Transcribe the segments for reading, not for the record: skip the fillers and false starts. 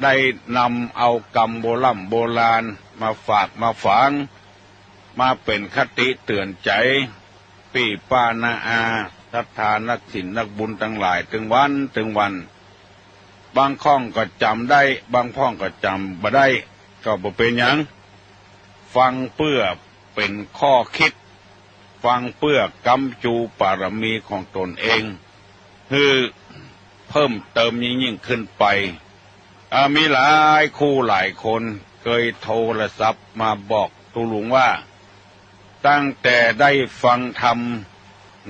ได้นำเอากรรมโบราณมาฝากมาฝังมาเป็นคติเตือนใจพี่ป้านาอาศรัทธานักศิลป์นักบุญทั้งหลายถึงวันบางข้องก็จำได้บางพ้องก็จำบ่ได้ก็บ่เป็นหยังฟังเพื่อเป็นข้อคิดฟังเพื่อกำจูปารมีของตนเองคือเพิ่มเติมยิ่งขึ้นไปมีหลายคู่หลายคนเคยโทรศัพท์มาบอกตุลุงว่าตั้งแต่ได้ฟังธรรม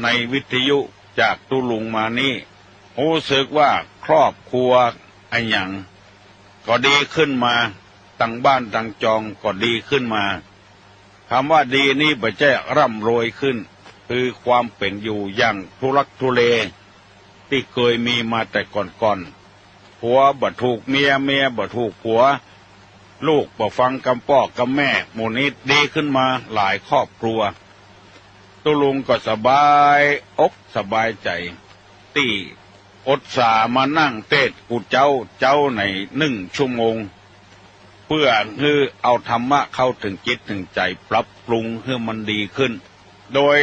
ในวิทยุจากตุลุงมานี่รู้สึกว่าครอบครัวอันหยังก็ดีขึ้นมาตั้งบ้านตั้งจองก็ดีขึ้นมาคำว่าดีนี่บ่ใช่ร่ำรวยขึ้นคือความเป็นอยู่อย่างทุลักทุเลที่เคยมีมาแต่ก่อนผัวบ่ถูกเมียบ่ถูกผัวลูกบ่ฟังคำพ่อคำแม่หมู่นี้ดีขึ้นมาหลายครอบครัวตุลุงก็สบายอกสบายใจที่อดสามานั่งเทศกูเจ้าใน1 ชั่วโมงเพื่อให้เอาธรรมะเข้าถึงจิตถึงใจปรับปรุงให้มันดีขึ้นโดย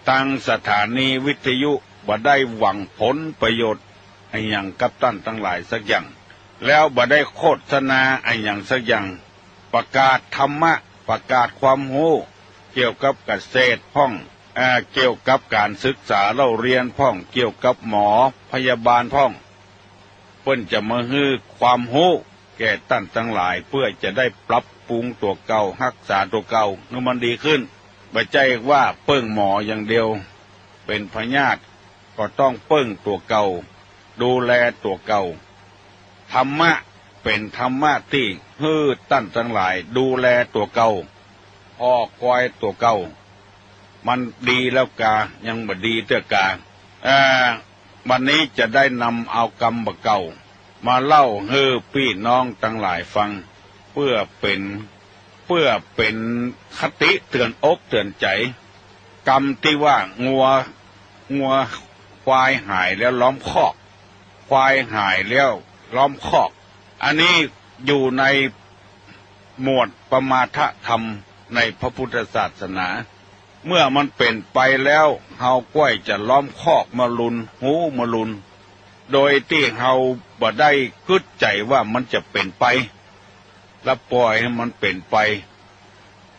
ทางสถานีวิทยุบ่ได้หวังผลประโยชน์ไอ้อย่างกับท่านทั้งหลายสักอย่างแล้วบ่ได้โฆษณาไอ้อย่างสักอย่างประกาศธรรมะประกาศความรู้เกี่ยวกับเกษตรพ้องเกี่ยวกับการศึกษาเราเรียนพ้องเกี่ยวกับหมอพยาบาลพ้องเพิ่นจะมาให้ความรู้แก่ท่านทั้งหลายเพื่อจะได้ปรับปรุงตัวเก่ารักษาตัวเก่าให้มันดีขึ้นไม่ใช่ว่าเปิ้งหมออย่างเดียวเป็นพยาธิก็ต้องเปิ้งตัวเก่าดูแลตัวเก่าธรรมะเป็นธรรมะที่ให้ท่านทั้งหลายดูแลตัวเก่าพอคอยตัวเก่ามันดีแล้วกายังบ่ดีเตื้อกาวันนี้จะได้นำเอากรรมเก่ามาเล่าให้พี่น้องทั้งหลายฟังเพื่อเป็นคติเตือนอกเตือนใจกรรมที่ว่างัวควายหายแล้วล้อมคอกควายหายแล้วล้อมคอกอันนี้อยู่ในหมวดปมาทธรรมในพระพุทธศาสนาเมื่อมันเป็นไปแล้วเฮาก้อยจะล้อมคอกมาลุนหูมาลุนโดยที่เฮาบ่ได้คิดใจว่ามันจะเป็นไปแล้วปล่อยให้มันเป็นไป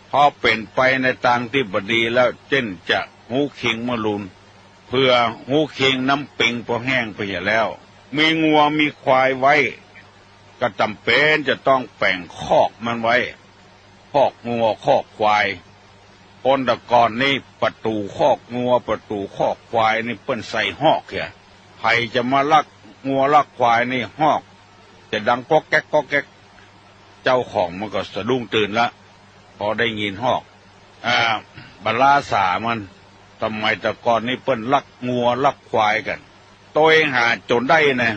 พอเป็นไปในทางที่บ่ดีแล้วเช่นจะหูคิงมาลุนเพื่อหูคิงน้ำปิงพอแห้งไปแล้วมีงัวมีควายไว้ก็จำเป็นจะต้องแป่งคอกมันไว้คอกงัวคอกควายคนตะกอนนี่ประตูคอกงัวประตูคอกควายนี่เปิ้นใส่หอกเหี้ยใครจะมาลักงัวลักควายนี่หอกจะดังก๊อกแก๊กก๊อกแก๊กเจ้าของมันก็สะดุ้งตื่นละพอได้ยินหอกบลาสามันทำไมตะกอนนี่เปิ้นลักงัวลักควายกันตัวเองหาจนได้นะ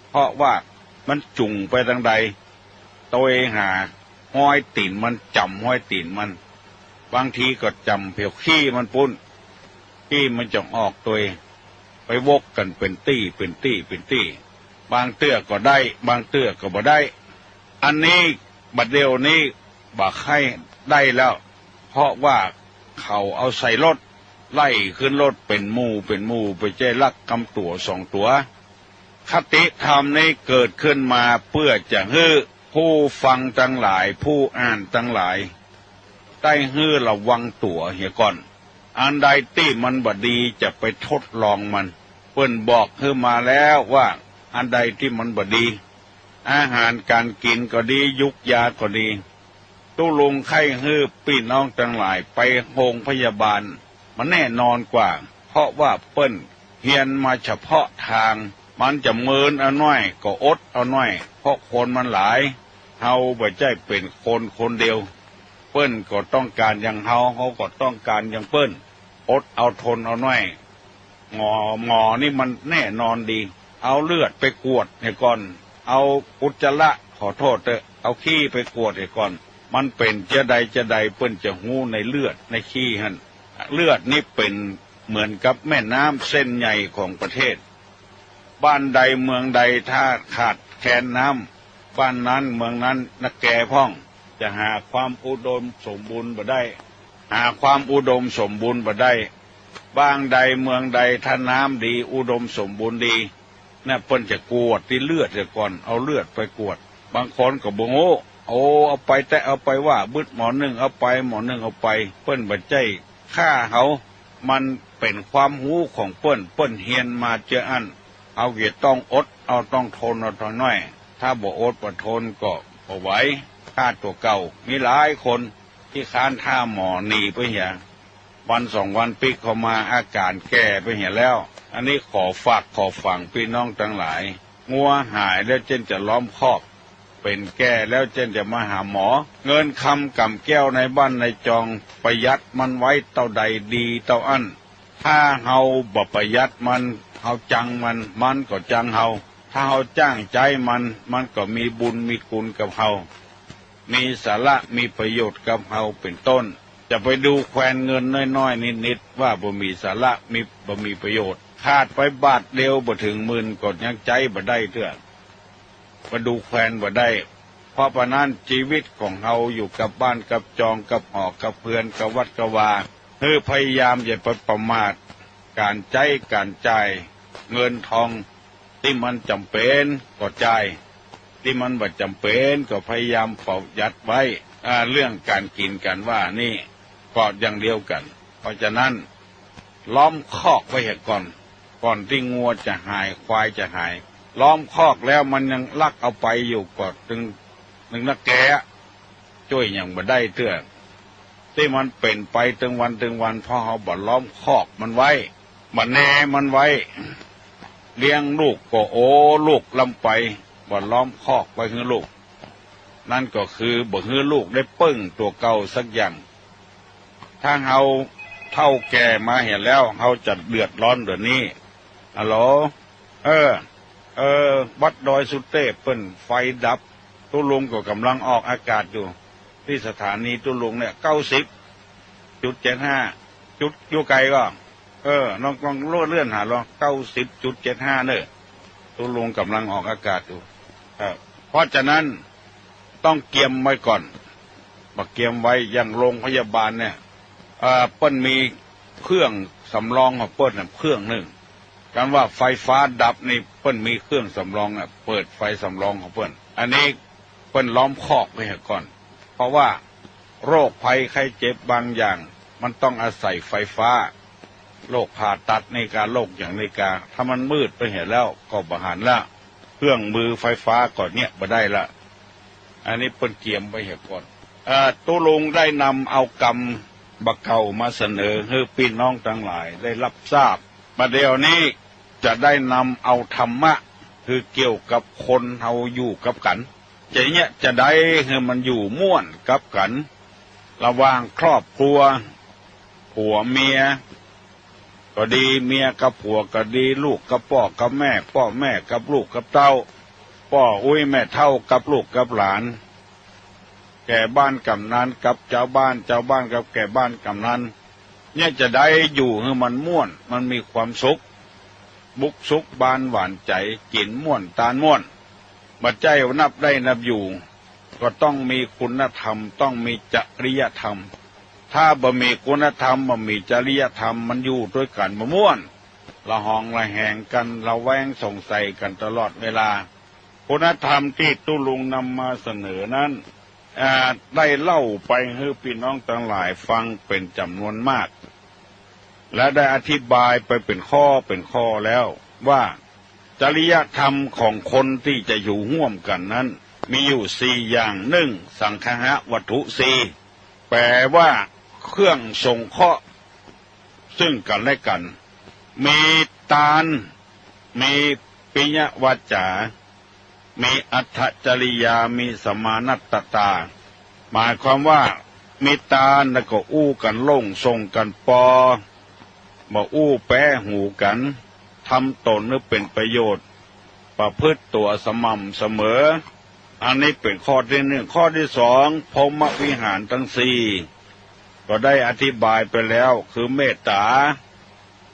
เพราะว่ามันจุงไปทางใดตัวเองหาห้อยตีนมันจำห้อยตีนมันบางทีก็จำเพียวขี้มันปุ้นขี้มันจะออกตัวไปวกกันเป็นตี้บางเตื้อก็ได้บางเตื้อก็บ่ได้อันนี้บัดเดียวนี้บักให้ได้แล้วเพราะว่าเขาเอาใส่รถไล่ขึ้นรถเป็นหมู่ไปเจลักกำตัว2 ตัวคติธรรมนี้เกิดขึ้นมาเพื่อจะให้ผู้ฟังทั้งหลายผู้อ่านทั้งหลายได้ให้ระวังตัวเหี่ยก่อนอันใดที่มันบ่ดีจะไปทดลองมันเพิ่นบอกให้มาแล้วว่าอันใดที่มันบ่ดีอาหารการกินก็ดียุกยาก็ดีตู้ลงไข้ให้พี่น้องทั้งหลายไปโรงพยาบาลมันแน่นอนกว่าเพราะว่าเปิ้นเฮียนมาเฉพาะทางมันจะเมินเอาน้อยก็อดเอาน้อยเพราะคนมันหลายเฮาบ่ใช่เป็นคนเดียวเปิ้นก็ต้องการอย่างเฮาก็ต้องการอย่างเปิ้นอดเอาทนเอาน้อยหมอนี่มันแน่นอนดีเอาเลือดไปกวดให้ก่อนเอาอุจจาระขอโทษเถอะเอาขี้ไปกวดให้ก่อนมันเป็นจะใดเปิ้นจะหู้ในเลือดในขี้หั่นเลือดนี่เป็นเหมือนกับแม่น้ำเส้นใหญ่ของประเทศบ้านใดเมืองใดถ้าขาดแคลนน้ บ้านนั้นเมืองนั้นนักแก่พ่องจะหาความอุดมสมบูรณ์บ่ได้หาความอุดมสมบูรณ์บ่ได้บ้างใดเมืองใดถ้าน้ำดีอุดมสมบูรณ์ดีน่ะเปิ้นจะกวดที่เลือดเสียก่อนเอาเลือดไปกวดบางคนก็บ่โง่เอาไปแต่เอาไปว่าบึดหมอนึงเอาไปหมอนึงเอาไปเปิ้นบ่ใจฆ่าเขามันเป็นความหูของเปิ้นเฮียนมาเจออันเอาเกียต้องอดเอาต้องทนเอาต่อน้อยถ้าบ่อดบ่ทนก็บ่ไหวฆ่าตัวเก่ามีหลายคนที่ค้านท่าหมอหนีไปเหียวันสองวันปิกเข้ามาอาการแก่ไปเหียแล้วอันนี้ขอฝากขอฝังพี่น้องทั้งหลายงัวหายแล้วเจนจะล้อมคอกเป็นแก่แล้วเจนจะมาหาหมอเงินคำกำแก้วในบ้านในจองประหยัดมันไว้เท่าใดดีเท่าอันถ้าเฮาบ่ประหยัดมันเฮาจังมันก็จังเฮาถ้าเฮาจ้างใจมันก็มีบุญมีคุณกับเฮามีสาระมีประโยชน์กับเฮาเป็นต้นจะไปดูแควนเงินน้อยๆนิดๆว่าบ่มีสาระบ่มีประโยชน์ขาดไปบาทเดียวบ่ถึง10,000ก็ยังใจบ่ได้เด้อมาดูแควนบ่ได้เพราะฉะนั้นชีวิตของเฮาอยู่กับบ้านกับจองกับหอกับเพื่อนกับวัดกับวาพยายามอย่าไปประมาทการใช้การจ่ายเงินทองที่มันจำเป็นก็จ่ายที่มันบ่จำเป็นก็พยายามประหยัดไว้เรื่องการกินกันว่านี่ก็อย่างเดียวกันเพราะฉะนั้นล้อมคอกไว้ก่อนที่งัวจะหายควายจะหายล้อมคอกแล้วมันยังลักเอาไปอยู่ก็ถึงนักแก่ช่วยอย่างบ่ได้เตื้อที่มันเป็นไปถึงวันเพราะเขาบ่ล้อมคอกมันไว้บ่แน่มันไว้เลี้ยงลูกก็ลูกลำไปบ่ล้อมคอกไว้ให้ลูกนั่นก็คือบ่ให้ลูกได้ปึ้งตัวเก่าสักอย่างถ้าเฮาเท่าแก่มาเห็นแล้วเฮาจะเดือดร้อนเดี๋ยวนี้ฮัลโหลวัดดอยสุเทพเปิ้นไฟดับตุลุงก็กำลังออกอากาศอยู่ที่สถานีตุลุงเนี่ย90.75จุดอยู่ไกลก็ลองเลื่อนหาลอง90.75เนี่ยตุลุงกำลังออกอากาศอยู่เพราะฉะนั้นต้องเกียมไว้ก่อนบักเกียมไว้อย่างโรงพยาบาลเนี่ยเปิ้นมีเครื่องสำรองของเปิ้นเครื่องหนึ่งการว่าไฟฟ้าดับนี่เปิ้นมีเครื่องสำรองเปิดไฟสำรองของเปิ้นอันนี้เปิ้นล้อมคอกไว้ก่อนเพราะว่าโรคภัยไข้เจ็บบางอย่างมันต้องอาศัยไฟฟ้าโรคผ่าตัดในการโรคอย่างในการถ้ามันมืดไปเห็นแล้วก็บ่หันละเครื่องมือไฟฟ้าก่อนเนี่ยบ่ได้ละอันนี้เปิ้นเกียมไว้ก่อนตุลุงได้นำเอากรรมบักเก่ามาเสนอให้พี่น้องทั้งหลายได้รับทราบประเดี๋ยวนี้จะได้นำเอาธรรมะคือเกี่ยวกับคนเฮาอยู่กับกันจะได้ให้มันอยู่ม่วนกับกันระหว่างครอบครัวผัวเมียก็ดีเมียกับผัวก็ดีลูกกับพ่อกับแม่พ่อแม่กับลูกกับเต้าพ่อแม่เท่ากับลูกกับหลานแก่บ้านกำนันกับเจ้าบ้านกับแก่บ้านกำนันเนี่ยจะได้อยู่ให้มันม่วนมันมีความสุขบุกสุขบานหวานใจกินม่วนตาลม่วนบัดใจนับได้นับอยู่ก็ต้องมีคุณธรรมต้องมีจริยธรรมถ้าบ่มีคุณธรรมบ่มีจริยธรรมมันอยู่ด้วยกันบ่ม่วนละหองละแหงกันละแวงสงสัยกันตลอดเวลาคุณธรรมที่ตุลุงนำมาเสนอนั้นได้เล่าไปให้พี่น้องทั้งหลายฟังเป็นจำนวนมากและได้อธิบายไปเป็นข้อแล้วว่าจริยธรรมของคนที่จะอยู่ร่วมกันนั้นมีอยู่4อย่างสังคหวัตถุ4แปลว่าเครื่องสงเคราะห์ซึ่งกันและกันมีตานมีปิญวาจามีอัตถจริยามีสมานัตตาหมายความว่ามีตานแล้วก็อู้กันลงส่งกันปอบ่อู้แปะหูกันทำตนให้เป็นประโยชน์ประพฤติตัวสม่ำเสมออันนี้เป็นข้อที่1ข้อที่2พรหมวิหารทั้ง4ก็ได้อธิบายไปแล้วคือเมตตา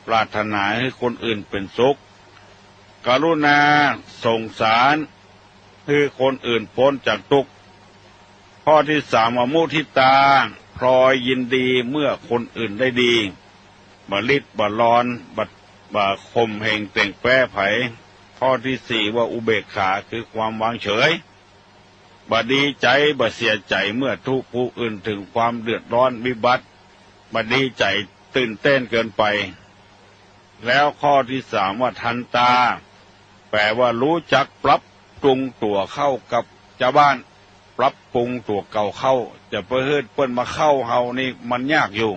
ปรารถนาให้คนอื่นเป็นสุขกรุณาสงสาร คือคนอื่นพ้นจากทุกข์ข้อที่สามว่ามุทิตาพลอยยินดีเมื่อคนอื่นได้ดีบ่ลิดบ่ร้อนบ่ข่มเหงแต่งแป้ไผข้อที่สี่ว่าอุเบกขาคือความวางเฉยบ่ดีใจบ่เสียใจเมื่อทุกผู้อื่นถึงความเดือดร้อนวิบัติบ่ดีใจตื่นเต้นเกินไปแล้วข้อที่สามว่าทันตาแปลว่ารู้จักปรับปรุงตัวเข้ากับชาวบ้านปรับปรุงตัวเก่าเข้าจะเพื่อเปิ้นมาเข้าเฮานี่มันยากอยู่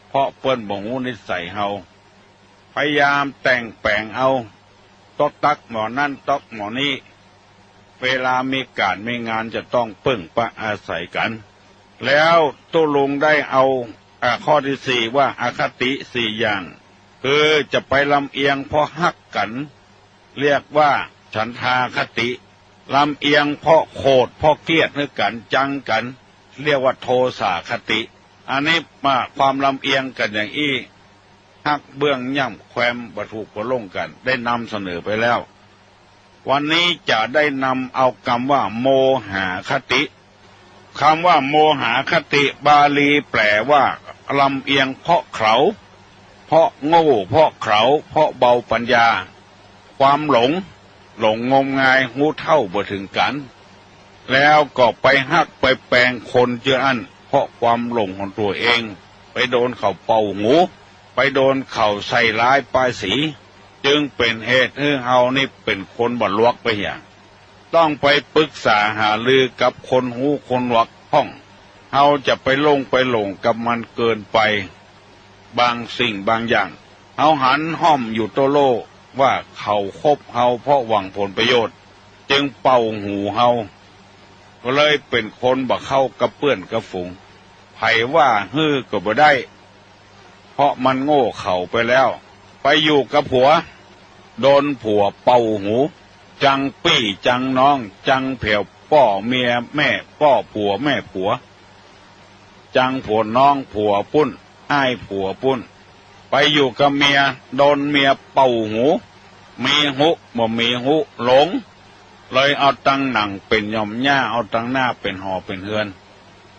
เพราะเปิ้นบ่ฮู้นิสัยเฮาพยายามแต่งแปลงเอาตอกตักหมอนั่นตอกหมอนี้เวลามีการมีงานจะต้องพึ่งปะอาศัยกันแล้วตุลุงได้เอาข้อที่สี่ว่าอคติสี่อย่างคือจะไปลำเอียงเพราะฮักกันเรียกว่าฉันทาคติลำเอียงเพราะโกรธเพราะเกลียดนึกกันจังกันเรียกว่าโทสาคติอันนี้มาความลำเอียงกันอย่างอี้ฮักเบื้องย่ำแความบถูกประลงกันได้นำเสนอไปแล้ววันนี้จะได้นำเอาคำว่าโมหะคติคำว่าโมหะคติบาลีแปลว่าลำเอียงเพราะเขาเพราะโง่เพราะเขาเพราะเบาปัญญาความหลงงมงายหูเท่าบ่ถึงกันแล้วก็ไปฮักไปแปลงคนเจออันเพราะความหลงของตัวเองไปโดนเขาเป่าหูไปโดนเขาใส่ร้ายป้ายสีจึงเป็นเหตุให้เฮานี่เป็นคนบ่ลวกไปอย่างต้องไปปรึกษาหารือกับคนหูคนลวกห้องเฮาจะไปหลงกับมันเกินไปบางสิ่งบางอย่างเฮาหันห้อมอยู่โตโลว่าเขาคบเฮาเพราะหวังผลประโยชน์จึงเป่าหูเฮาก็เลยเป็นคนบ่เข้ากับเปื้อนกับฝูงไผว่าฮื้อก็บ่ได้เพราะมันโง่เข่าไปแล้วไปอยู่กับผัวโดนผัวเป่าหูจังปี้จังน้องจังแผ่วป้อเมียแม่ป้อผัวแม่ผัวจังผัวน้องผัวปุ้นอ้ายผัวปุ้นไปอยู่กับเมียโดนเมียเป่าหูมีหุบ่มีหุหลงเลยเอาตั้งหนังเป็นย่อมหญ้าเอาตั้งหน้าเป็นหอเป็นเฮือน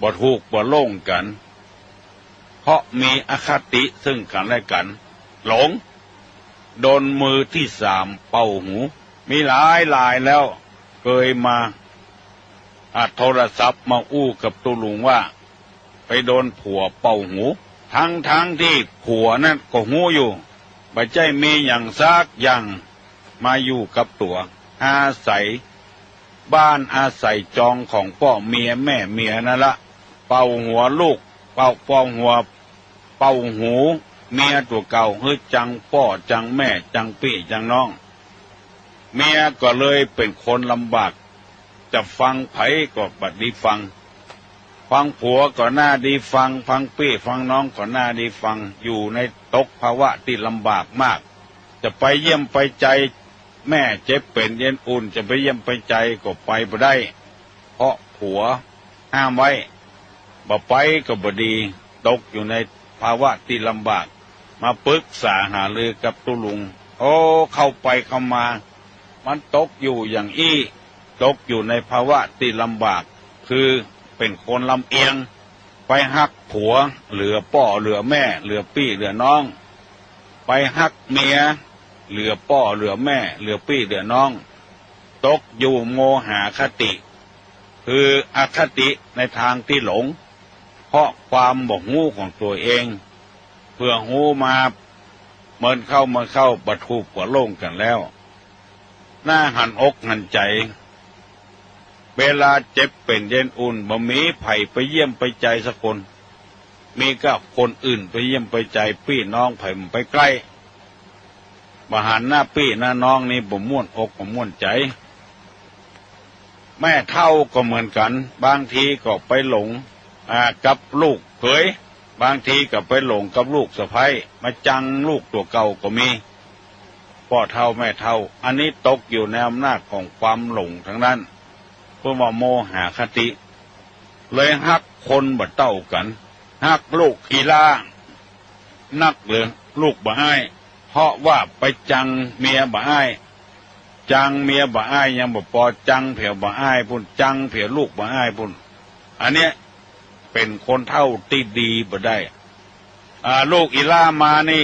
บ่ถูกบ่โล่งกันเพราะมีอคติซึ่งกันและกันหลงโดนมือที่สามเป่าหูมีหลายแล้วเคยมาโทรศัพท์มาอู้กับตุลุงว่าไปโดนผัวเป่าหูทั้งที่ผัวนั่นก็หูอยู่บ่ใจมีอย่างซักอย่างมาอยู่กับตัวอาศัยบ้านอาศัยจองของพ่อเมียแม่เมียนั่นละเป่าหัวลูกเป่าหัวเป่าหูเมียตัวเก่าเฮ้ยจังพ่อจังแม่จังพี่จังน้องเมียก็เลยเป็นคนลำบากจะฟังไผก็บัดดีฟังผัวก็น่าดีฟังพี่ฟังน้องก็น่าดีฟังอยู่ในตกภาวะที่ลำบากมากจะไปเยี่ยมไปใจแม่เจ็บเป็นเย็นอุ่นจะไปเยี่ยมไปใจก็ไปบ่ได้เพราะผัวห้ามไว้บ่ไปก็บ่ดีตกอยู่ในภาวะที่ลำบากมาปรึกษาหารือกับตุลุงโอ้เข้าไปเข้ามามันตกอยู่อย่างอี้ตกอยู่ในภาวะที่ลำบากคือเป็นคนลำเอียงไปฮักผัวเหลือป้อเหลือแม่เหลือพี่เหลือน้องไปฮักเมียเหลือป้อเหลือแม่เหลือพี่เหลือน้องตกอยู่โมหะคติคืออคติในทางที่หลงเพราะความบ่ฮู้ของตัวเองเพื่อฮู้มาเมินเข้าบัดถูกกว่าโล่งกันแล้วหน้าหันอกหันใจเวลาเจ็บเป็นเย็นอุ่นบ่มีไผไปเยี่ยมไปใจสักคนมีก็คนอื่นไปเยี่ยมไปใจพี่น้องไผมันไปใกล้บ่หันหน้าพี่หน้าน้องนี่บ่ม่วนอกบ่ม่วนใจแม่เฒ่าก็เหมือนกันบางทีก็ไปหลงกับลูกเขยบางทีก็ไปหลงกับลูกสะใภ้มาจังลูกตัวเก่าก็มีพ่อเฒ่าแม่เฒ่าอันนี้ตกอยู่ในอำนาจของความหลงทั้งนั้นเพื่อว่าโมหะคติเลยฮักคนบ่เต้ากันฮักลูกอีลานักเลยลูกบ่อ้ายเพราะว่าไปจังเมียบ่อ้าย จังเมียบ่อ้ายยังบ่พอจังเผียวบ่อ้ายพุ่นจังเผียวลูกบ่อ้ายพุ่นอันเนี้ยเป็นคนเฒ่าที่ดีบ่ได้ลูกอีล่ามานี่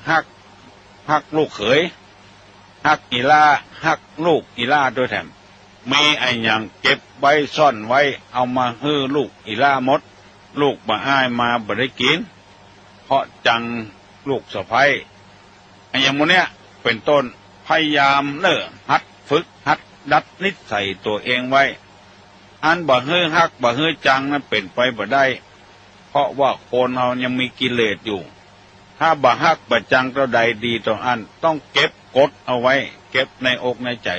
ฮักลูกเขยฮักอีล่าฮักลูกอีล่าด้วยแถมมีไอ้หยังเก็บไว้ซ่อนไว้เอามาฮื้อลูกอีล่าหมดลูกบ่อ้ายมาบ่ได้กินเพราะจังลูกสะใภ้ไอ้อย่างโมเนี้ยเป็นต้นพยายามหัดฝึกหัดดัดนิสัยตัวเองไว้อันบ่ฮื้อฮักบ่ฮื้อจังนั้นเป็นไปบ่ได้เพราะว่าคนเรายังมีกิเลสอยู่ถ้าบ่ฮักบ่จังเท่าใดดีต่ออันต้องเก็บกดเอาไว้เก็บในอกในใจ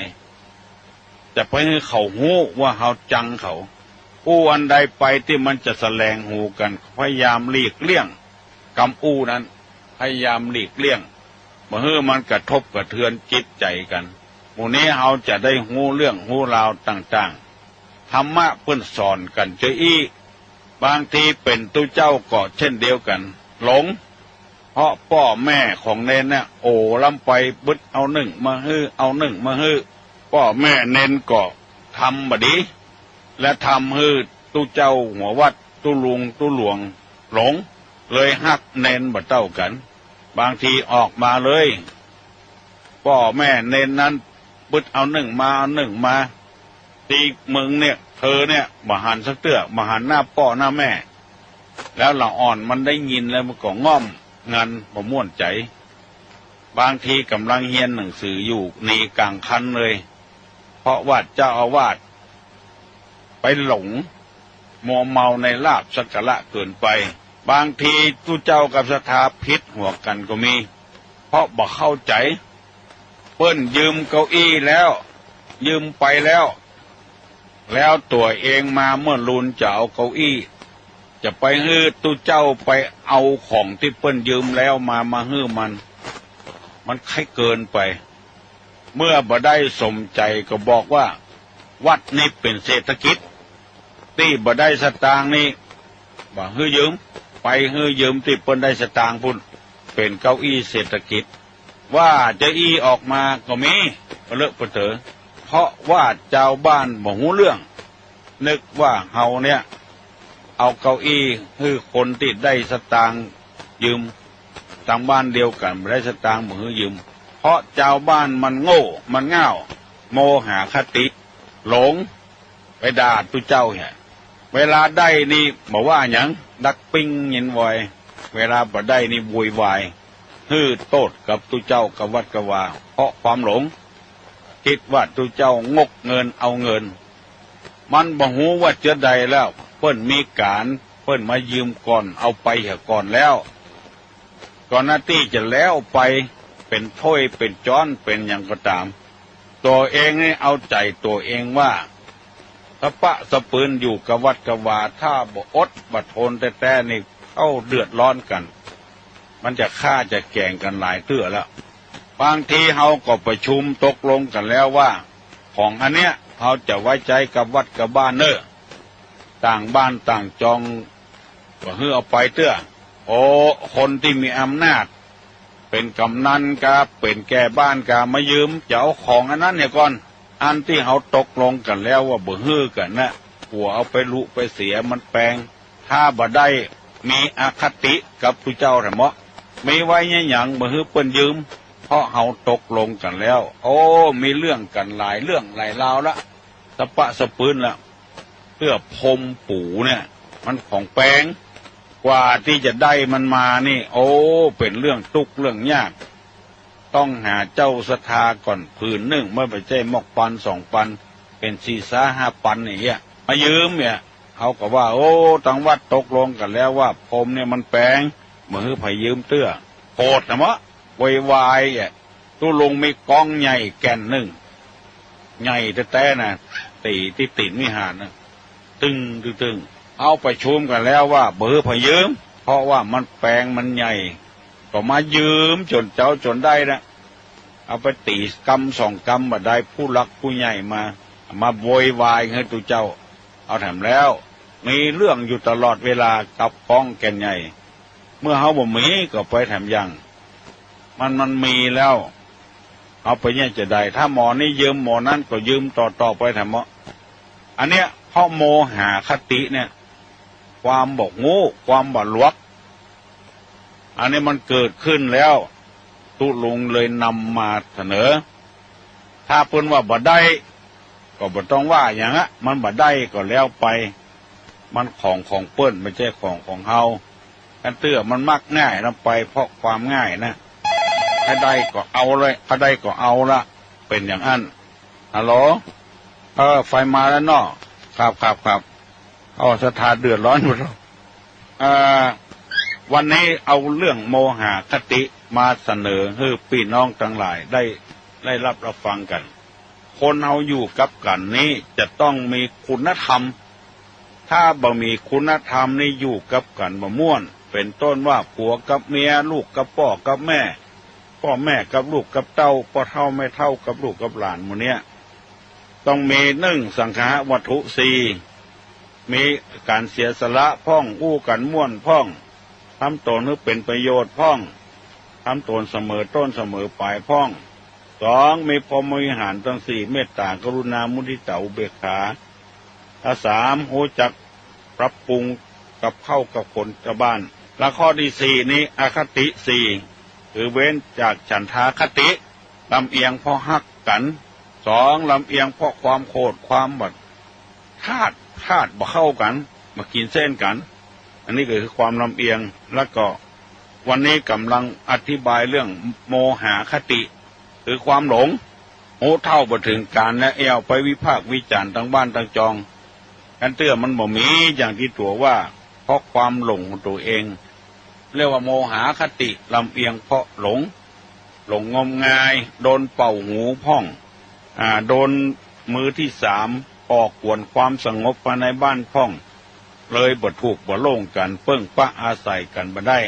จะไปให้เขาหู้ว่าเขาจังเขาอู้อันใดไปที่มันจะแสลงหูกันพยายามหลีกเลี่ยงกำอู้นั้นพยายามหลีกเลี่ยงบ่ให้มันกระทบกระเทือนจิตใจกันหมู่นี้เขาจะได้หู้เรื่องหู้ราวต่างๆธรรมะเพิ่นสอนกันเจอี้บางทีเป็นตู้เจ้าก็เช่นเดียวกันหลงเพราะพ่อแม่ของเนนเนี่ยโอ้ล้ำไปบึดเอาหนึ่งมาฮื้อเอาหนึ่งมาฮื้อพ่อแม่เนนก็ทำบดีและทำฮื้อตู้เจ้าหัววัดตู้ลุงตู้หลวงหลงเลยฮักเนนบ่เต้ากันบางทีออกมาเลยพ่อแม่เนนนั้นบึดเอาหนึ่งมาเอาหนึ่งมาตีมึงเนี่ยเธอเนี่ยมาหันสักเตื้อมาหันหน้าพ่อหน้าแม่แล้วละอ่อนมันได้ยินแล้วมันก็ง่อมงันบ่ม่วนใจบางทีกำลังเรียนหนังสืออยู่หนีกลางคันเลยเพราะว่าเจ้าอาวาสไปหลงมัวเมาในลาภสักการะเกินไปบางทีตู้เจ้ากับศรัทธาพิษหัวกันก็มีเพราะบ่เข้าใจเปิ้นยืมเก้าอี้แล้วยืมไปแล้วตัวเองมาเมื่อลุนจะเอาเก้าอี้จะไปฮื้อตู้เจ้าไปเอาของที่เปิ้นยืมแล้วมาฮื้อมันใครเกินไปเมื่อบ่ได้สมใจก็บอกว่าวัดนี้เป็นเศรษฐกิจที่บ่ได้สตางค์นี่บ่ฮื้อยืมไปฮื้อยืมที่เปิ้นได้สตางค์พุ่นเป็นเก้าอี้เศรษฐกิจว่าจะอี้ออกมาก็มีเลอะเปเถอเพราะว่าเจ้าบ้านบ่ฮู้เรื่องนึกว่าเฮาเนี่ยเอาเก้าอี้ฮื้อคนที่ได้สตางค์ยืมทางบ้านเดียวกันบ่ได้สตางค์บ่ฮื้อยืมเพราะเจ้าบ้านมันโง่มันง่าวโมหคติหลงไปด่าตุเจ้าเนี่ยเวลาได้นี่บอกว่าหยังดักปิ้งยินวอยเวลาบ่ได้นี่วุ่นวายฮื้อโตดกับตุเจ้ากับวัดกะวาเพราะความหลงคิดว่าตุเจ้างกเงินเอาเงินมันบ่ฮู้ว่าจะได้แล้วเพิ่นมีการเพิ่นมายืมก่อนเอาไปเหี่ยก่อนแล้วก่อนหน้าที่จะแล้วไปเป็นถ้วยเป็นจ้อนเป็นอย่างก็ตามตัวเองนี่เอาใจตัวเองว่าสะปะสะปืนอยู่กับวัดกะวาถ้าบ่อดบ่ทนแต่นี่เข้าเดือดร้อนกันมันจะฆ่าจะแกล้งกันหลายเตื้อแล้วบางทีเฮาก็ประชุมตกลงกันแล้วว่าของอันเนี้ยเฮาจะไว้ใจกับวัดกับบ้านเน้อต่างบ้านต่างจองก็ฮื้อเอาไปเตื้อโอ้คนที่มีอำนาจเป็นกำนันกาเป็นแก่บ้านกามายืมจะเอาของอันนั้นเนี่ยก่อนอันที่เขาตกลงกันแล้วว่าบ่ฮื้อกันนะหัวเอาไปลุไปเสียมันแปลงถ้าบ่ได้มีอคติกับผู้เจ้าแท้เหมาะมีไว้เนี่ยหยังบ่ฮื้อเปิ้นยืมเพราะเขาตกลงกันแล้วโอ้มีเรื่องกันหลายเรื่องหลายราวละสะปะสะปืนละเพื่อพรมปู่เนี่ยมันของแปลงกว่าที่จะได้มันมานี่โอ้เป็นเรื่องทุกข์เรื่องยากต้องหาเจ้าศรัทธาก่อนผืนหนึ่งไม่ไปใช่มอกปัน2 ปันเป็น4-5 ปันอย่างเงี้ยมายืมเนี่ยเขาก็ว่าโอ้ทางวัดตกลงกันแล้วว่าพรมเนี่ยมันแปลงมือไผยืมเตื้อโหดนะมะวายอ่ะตู้ลงมีกองใหญ่แก่นหนึ่งใหญ่แต่น่ะตีที่ติดวิหารนะตึงเอาไปชุมกันแล้วว่าเบอร์ไผยืมเพราะว่ามันแปลงมันใหญ่ก็มายืมจนเจ้าจนได้นะเอาไปตีกำ2 กำบ่ได้ผู้หลักผู้ใหญ่มาโวยวายให้ตุเจ้าเอาแถมแล้วมีเรื่องอยู่ตลอดเวลากับกองแก่นใหญ่เมื่อเฮาบ่มีก็ไปแถมยังมันมีแล้ว เอาไปเนี่ยจะได้ถ้าหมอนี่ยืมหมอนั้นก็ยืมต่อไปทำหมออันเนี้ยเพราะโมหะคติเนี่ยความบอกงูความบาลวกอันนี้มันเกิดขึ้นแล้วตุลุงเลยนำมาเสนอถ้าเพิ่นว่าบ่ได้ก็บ่ต้องว่าอย่างนั้นมันบ่ได้ก็แล้วไปมันของเปิ้นไม่ใช่ของเฮาอันเตื้อมันมักง่ายนำไปเพราะความง่ายนะถ้าได้ก็เอาเลยถ้าได้ก็เอาละเป็นอย่างนั้นฮัลโหลไฟมาแล้วเนาะครับเอาสถานเดือดร้อนหมดแล้ววันนี้เอาเรื่องโมหะคติมาเสนอให้พี่น้องทั้งหลายได้รับฟังกันคนเราอยู่กับกันนี้จะต้องมีคุณธรรมถ้าบ่มีคุณธรรมนี่อยู่กับกันบ่ม่วนเป็นต้นว่าผัวกับเมียลูกกับพ่อกับแม่พ่อแม่กับลูกกับเต้าพ่อเท่าไม่เท่ากับลูกกับหลานหมู่เนี้ยต้องมี1สังฆะวัตถุ4มีการเสียสละพ่องอู้กันม่วนพ่องทำตนให้เป็นประโยชน์พ่องทำตนเสมอต้นเสมอปลายพ่อง2มีพรหมวิหารทั้ง4เมตตากรุณามุทิตาอุเบกขา3รู้จักปรับปรุงกับเข้ากับคนชาวบ้านและข้อที่4นี้อคติ4คือเว้นจากฉันทาคติลำเอียงเพราะฮักกัน2ลำเอียงเพราะความโกรธความบัดธาตุบ่เข้ากันมากินเส้นกันอันนี้ก็คือความลำเอียงแล้วก็วันนี้กำลังอธิบายเรื่องโมหะคติคือความหลงโง่เท่าบ่ถึงการและแอวไปวิพากษ์วิจารณ์ทั้งบ้านทั้งจองกันเตื้อมันบ่มีอย่างที่ตัวว่าเพราะความหลงของตัวเองเรียกว่าโมหะคติลำเอียงเพราะหลงงมงายโดนเป่าหูพ่องโดนมือที่3ออกกวนความสงบภายในบ้านพ่องเลยบ่ถูกบ่โล่งกันเปิ้งปะอาศัยกันบ่ได้